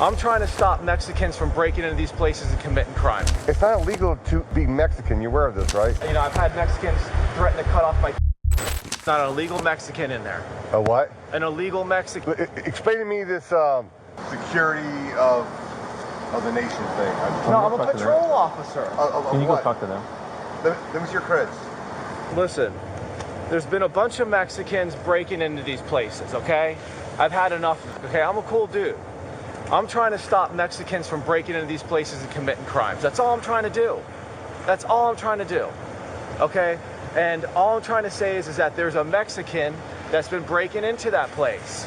I'm trying to stop Mexicans from breaking into these places and committing crime. It's not illegal to be Mexican. You're aware of this, right? You know, I've had Mexicans threaten to cut off my not an illegal Mexican in there. A what? An illegal Mexican. Explain to me this security of the nation thing. No, I'm a patrol officer. Can you go talk to them? Let me see your creds. Listen, there's been a bunch of Mexicans breaking into these places, okay? I've had enough, okay? I'm a cool dude. I'm trying to stop Mexicans from breaking into these places and committing crimes. That's all I'm trying to do. That's all I'm trying to do, okay? And all I'm trying to say is that there's a Mexican that's been breaking into that place.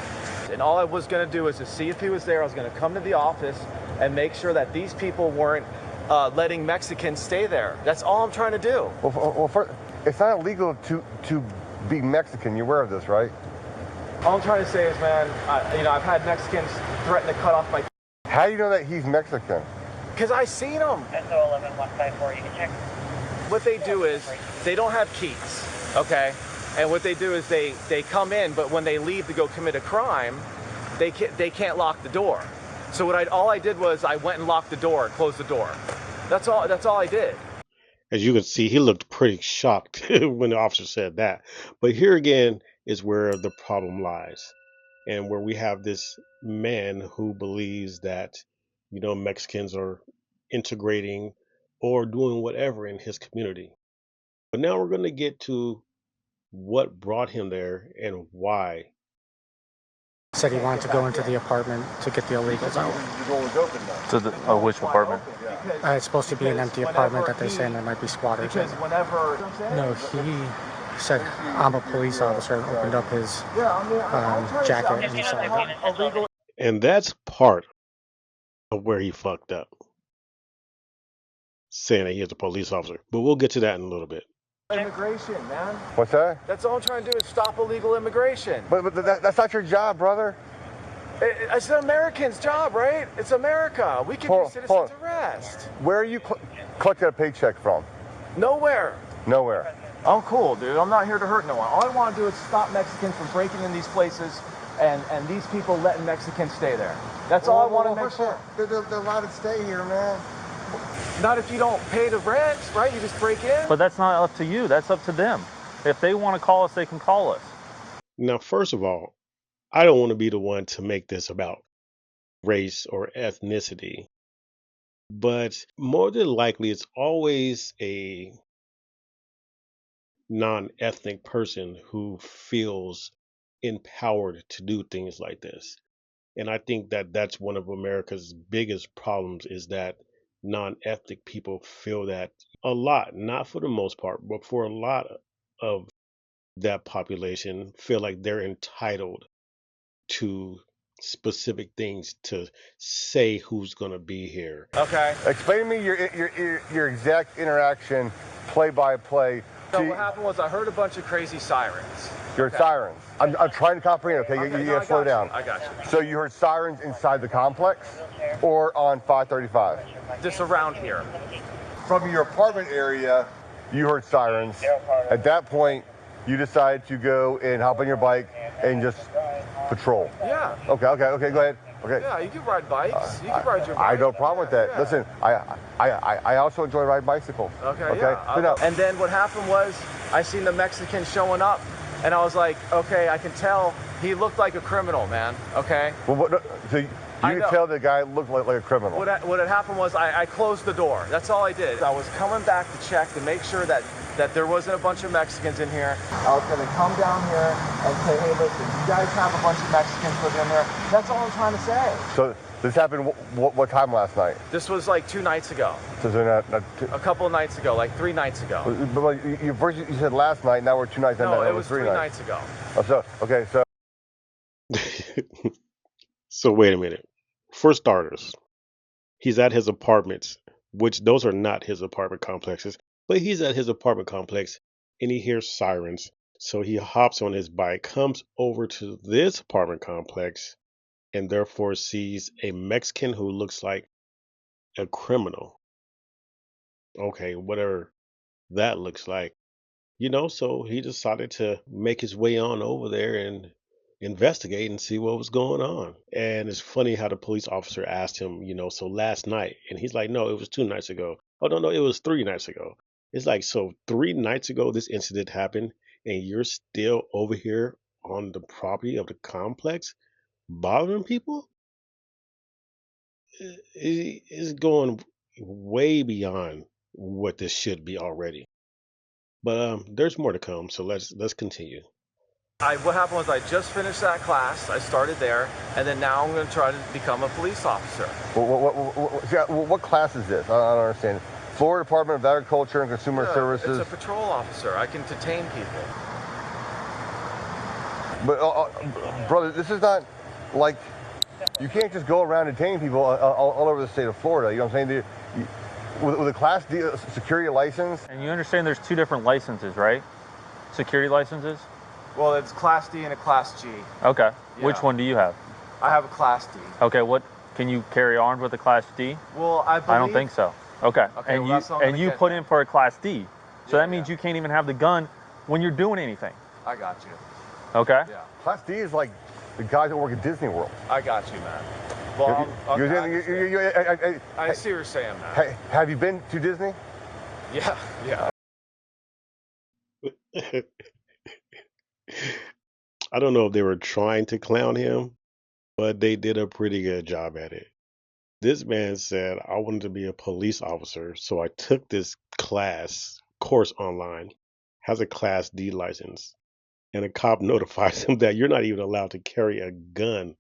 And all I was gonna do is to see if he was there. I was gonna come to the office and make sure that these people weren't letting Mexicans stay there. That's all I'm trying to do. Well, first, it's not illegal to be Mexican. You're aware of this, right? All I'm trying to say is, man, you know, I've had Mexicans threaten to cut off my. How do you know that he's Mexican? Because I seen them. SO11154, you can check. What they do is they don't have keys, okay? And what they do is they come in, but when they leave to go commit a crime, they can't lock the door. So all I did was I went and locked the door, closed the door. That's all I did. As you can see, he looked pretty shocked when the officer said that. But here again is where the problem lies, and where we have this man who believes that, you know, Mexicans are integrating or doing whatever in his community. But now we're going to get to what brought him there and why. Said he wanted to go into the apartment to get the illegals out. The door was open though. So which apartment? It's supposed to be an empty apartment that they're saying there might be squatters in. Because whenever. No, he said, I'm a police officer, and opened up his jacket and he saw. And that's part of where he fucked up, saying that he is a police officer. But we'll get to that in a little bit. Immigration, man. What's that? That's all I'm trying to do is stop illegal immigration. But that's not your job, brother. It's an American's job, right? It's America. We can do citizens arrest. Where are you collecting a paycheck from? Nowhere. Nowhere. I'm cool, dude. I'm not here to hurt no one. All I want to do is stop Mexicans from breaking in these places and these people letting Mexicans stay there. That's all I want to make sure. They're allowed to stay here, man. Not if you don't pay the rent, right? You just break in. But that's not up to you. That's up to them. If they want to call us, they can call us. Now, first of all, I don't want to be the one to make this about race or ethnicity, but more than likely, it's always a non-ethnic person who feels empowered to do things like this. And I think that that's one of America's biggest problems, is that non-ethnic people feel that a lot, not for the most part, but for a lot of that population feel like they're entitled to specific things, to say who's going to be here. Okay. Explain to me your exact interaction, play by play. So what happened was I heard a bunch of crazy sirens. You heard sirens. I'm trying to comprehend. Okay, you gotta slow down. I got you. So you heard sirens inside the complex, or on 535? Just around here. From your apartment area, you heard sirens. At that point, you decided to go and hop on your bike and just patrol. Yeah. Okay, go ahead. Okay. Yeah, you can ride bikes. You can ride your bike. I have no problem with that. Yeah. Listen, I also enjoy riding bicycles. Okay. Yeah. So no. And then what happened was I seen the Mexican showing up, and I was like, okay, I can tell he looked like a criminal, man. Okay. Well, so you can tell the guy looked like a criminal. What had happened was I closed the door. That's all I did. I was coming back to check to make sure that there wasn't a bunch of Mexicans in here. I was gonna come down here and say, hey, listen, you guys have a bunch of Mexicans living in there. That's all I'm trying to say. So this happened what time last night? This was like 2 nights ago. So they're not A couple of nights ago, like 3 nights ago. But first you said last night, now we're 2 nights. No, it was 3 nights ago. Oh, so. So wait a minute. For starters, he's at his apartments, which those are not his apartment complexes, but he's at his apartment complex and he hears sirens. So he hops on his bike, comes over to this apartment complex, and therefore sees a Mexican who looks like a criminal. Okay, whatever that looks like. You know, so he decided to make his way on over there and investigate and see what was going on. And it's funny how the police officer asked him, so last night, and he's like, no, it was 2 nights ago. Oh, no, it was 3 nights ago. It's like, so 3 nights ago, this incident happened, and you're still over here on the property of the complex bothering people? It's going way beyond what this should be already. But there's more to come, so let's continue. What happened was I just finished that class. I started there, and then now I'm going to try to become a police officer. What class is this? I don't understand. Florida Department of Agriculture and Consumer Services. It's a patrol officer. I can detain people. But brother, this is not like you can't just go around detaining people all over the state of Florida. You know what I'm saying? With a Class D security license. And you understand there's 2 different licenses, right? Security licenses? Well, it's Class D and a Class G. Okay. Yeah. Which one do you have? I have a Class D. Okay, can you carry armed with a Class D? Well, I don't think so. Okay. Okay, and you put in for a Class D. So that means you can't even have the gun when you're doing anything. I got you. Okay? Yeah. Class D is like the guys that work at Disney World. I got you, man. Well, I see what you're saying, man. Have you been to Disney? Yeah. I don't know if they were trying to clown him, but they did a pretty good job at it. This man said, I wanted to be a police officer, so I took this course online, has a Class D license, and a cop notifies him that you're not even allowed to carry a gun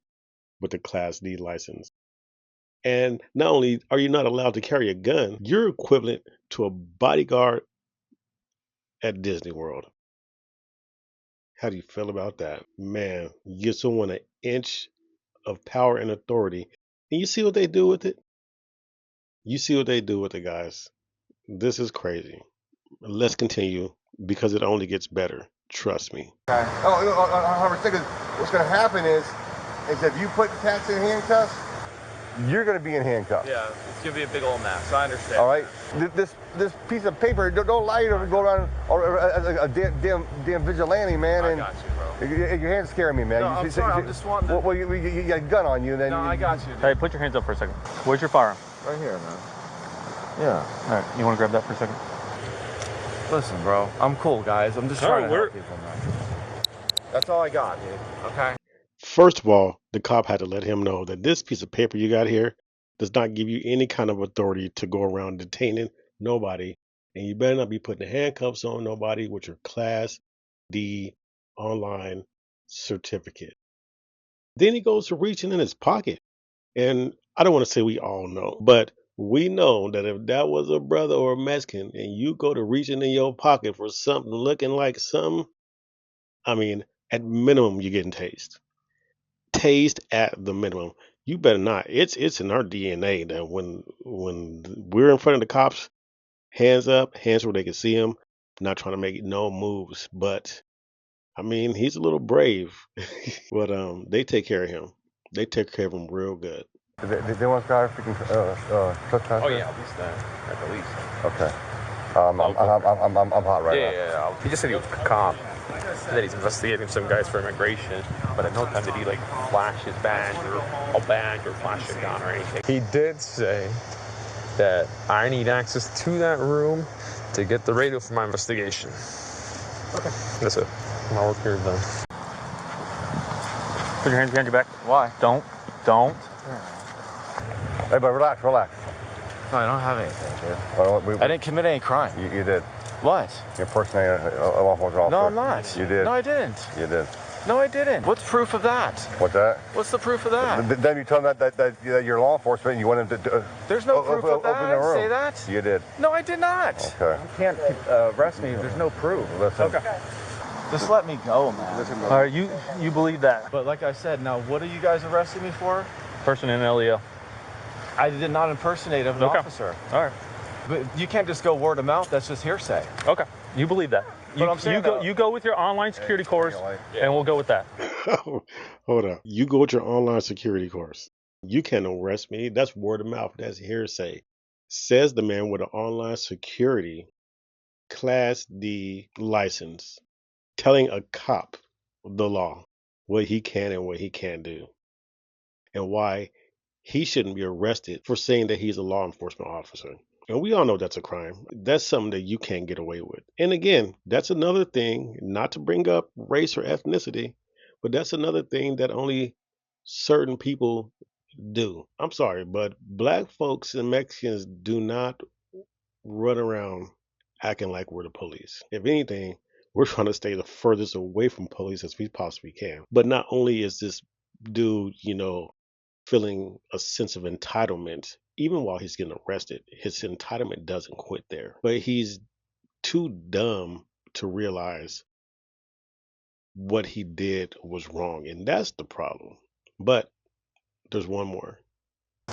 with a Class D license. And not only are you not allowed to carry a gun, you're equivalent to a bodyguard at Disney World. How do you feel about that? Man, you give someone an inch of power and authority, and you see what they do with it? You see what they do with it, guys. This is crazy. Let's continue because it only gets better. Trust me. Okay. What's going to happen is if you put the cats in handcuffs, you're going to be in handcuffs. Yeah, it's going to be a big old mess. I understand. All right? This piece of paper, don't allow you to go around as a damn vigilante, man. I got you, bro. Your hand's scaring me, man. No, I'm sorry. I'm just wanting to... Well, you got a gun on you. Then No, I got you, dude. Hey, put your hands up for a second. Where's your firearm? Right here, man. Yeah. All right, you want to grab that for a second? Listen, bro. I'm cool, guys. I'm just trying to help people, man. That's all I got, dude. Okay? First of all, the cop had to let him know that this piece of paper you got here does not give you any kind of authority to go around detaining nobody. And you better not be putting handcuffs on nobody with your Class D online certificate. Then he goes to reaching in his pocket. And I don't want to say we all know, but we know that if that was a brother or a Mexican and you go to reaching in your pocket for something looking like something, I mean, at minimum, you're getting tased. Tased at the minimum. You better not. It's in our DNA that when we're in front of the cops, hands up, hands where they can see him, not trying to make no moves. But I mean, he's a little brave. But they take care of him. They take care of him real good. They want to start freaking trespassing? Oh, yeah, at least that. At the least. Okay. I'm hot right now. Yeah. He just said he was a cop. That he's investigating some guys for immigration, but at no time did he like flash his badge or flash a gun or anything. He did say that I need access to that room to get the radio for my investigation. Okay. That's it. My work here is done. Put your hands behind your back. Why? Don't. Hey, but relax. No, I don't have anything, dude. I didn't commit any crime. You did. What? You're impersonating a law enforcement officer. No, I'm not. You did. No, I didn't. You did. No, I didn't. What's proof of that? What's that? What's the proof of that? Then you tell them that you're law enforcement and you want them to... There's no proof of that. Open the room. Say that? You did. No, I did not. Okay. You can't arrest me if there's no proof. Listen. Okay. Just let me go, man. All right, you believe that? But like I said, now what are you guys arresting me for? Person in LEO. I did not impersonate an officer. All right. But you can't just go word of mouth. That's just hearsay. Okay. You believe that? You go with your online security course, and we'll go with that. Hold on. You go with your online security course. You can't arrest me. That's word of mouth. That's hearsay. Says the man with an online security Class D license, telling a cop the law what he can and what he can't do, and why he shouldn't be arrested for saying that he's a law enforcement officer. And we all know that's a crime. That's something that you can't get away with. And again, that's another thing, not to bring up race or ethnicity, but that's another thing that only certain people do. I'm sorry, but black folks and Mexicans do not run around acting like we're the police. If anything, we're trying to stay the furthest away from police as we possibly can. But not only is this dude, feeling a sense of entitlement, even while he's getting arrested, his entitlement doesn't quit there. But he's too dumb to realize what he did was wrong. And that's the problem. But there's one more.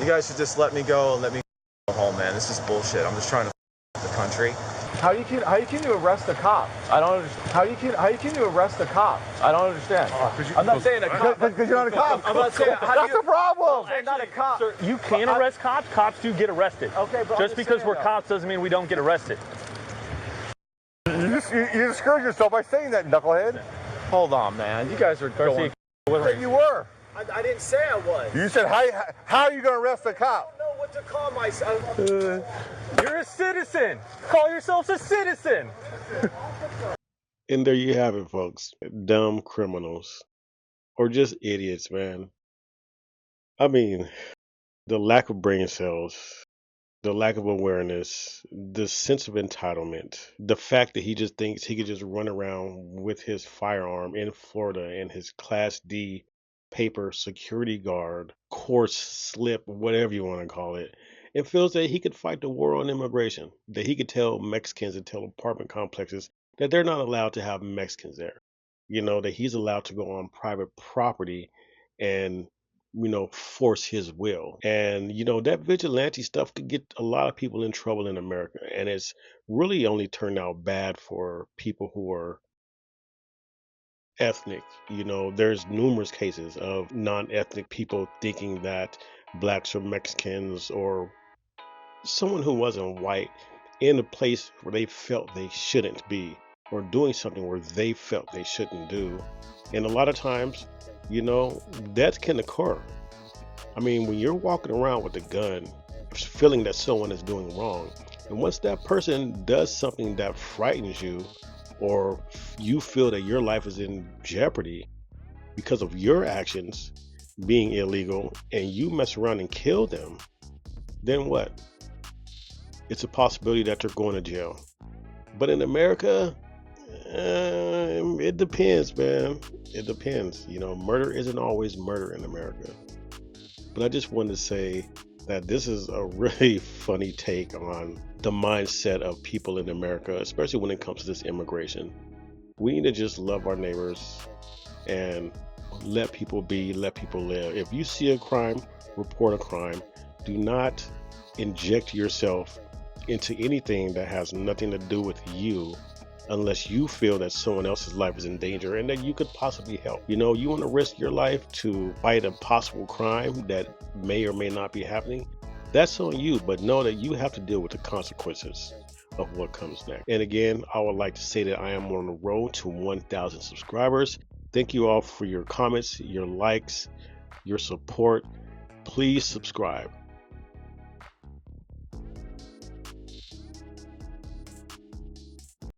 You guys should just let me go and let me go home, man. This is bullshit. I'm just trying to the country. How can you arrest a cop? I don't understand. How can you arrest a cop? I don't understand. I'm not saying a cop. Because you're not a cop. I'm not saying that's the problem. I'm not a cop. Sir, you can arrest cops. Cops do get arrested. Okay, but just because we're cops doesn't mean we don't get arrested. You just screwed yourself by saying that, knucklehead. Hold on, man. You guys are going. You were. I didn't say I was. You said, how are you going to arrest a cop? I don't know what to call myself. You're a citizen. Call yourselves a citizen. And there you have it, folks. Dumb criminals. Or just idiots, man. I mean, the lack of brain cells, the lack of awareness, the sense of entitlement, the fact that he just thinks he could just run around with his firearm in Florida and his Class D paper security guard, course slip, whatever you want to call it, and feels that he could fight the war on immigration, that he could tell Mexicans and tell apartment complexes that they're not allowed to have Mexicans there. That he's allowed to go on private property and, force his will. And, that vigilante stuff could get a lot of people in trouble in America. And it's really only turned out bad for people who are ethnic. There's numerous cases of non-ethnic people thinking that blacks or Mexicans or someone who wasn't white in a place where they felt they shouldn't be, or doing something where they felt they shouldn't do. And a lot of times, that can occur. I mean, when you're walking around with a gun, feeling that someone is doing wrong, and once that person does something that frightens you, or you feel that your life is in jeopardy because of your actions being illegal, and you mess around and kill them, then what? It's a possibility that you're going to jail. But in America, it depends, man. It depends. Murder isn't always murder in America. But I just wanted to say that this is a really funny take on the mindset of people in America, especially when it comes to this immigration. We need to just love our neighbors and let people be, let people live. If you see a crime, report a crime. Do not inject yourself into anything that has nothing to do with you unless you feel that someone else's life is in danger and that you could possibly help. You want to risk your life to fight a possible crime that may or may not be happening. That's on you, but know that you have to deal with the consequences of what comes next. And again, I would like to say that I am on the road to 1,000 subscribers. Thank you all for your comments, your likes, your support. Please subscribe.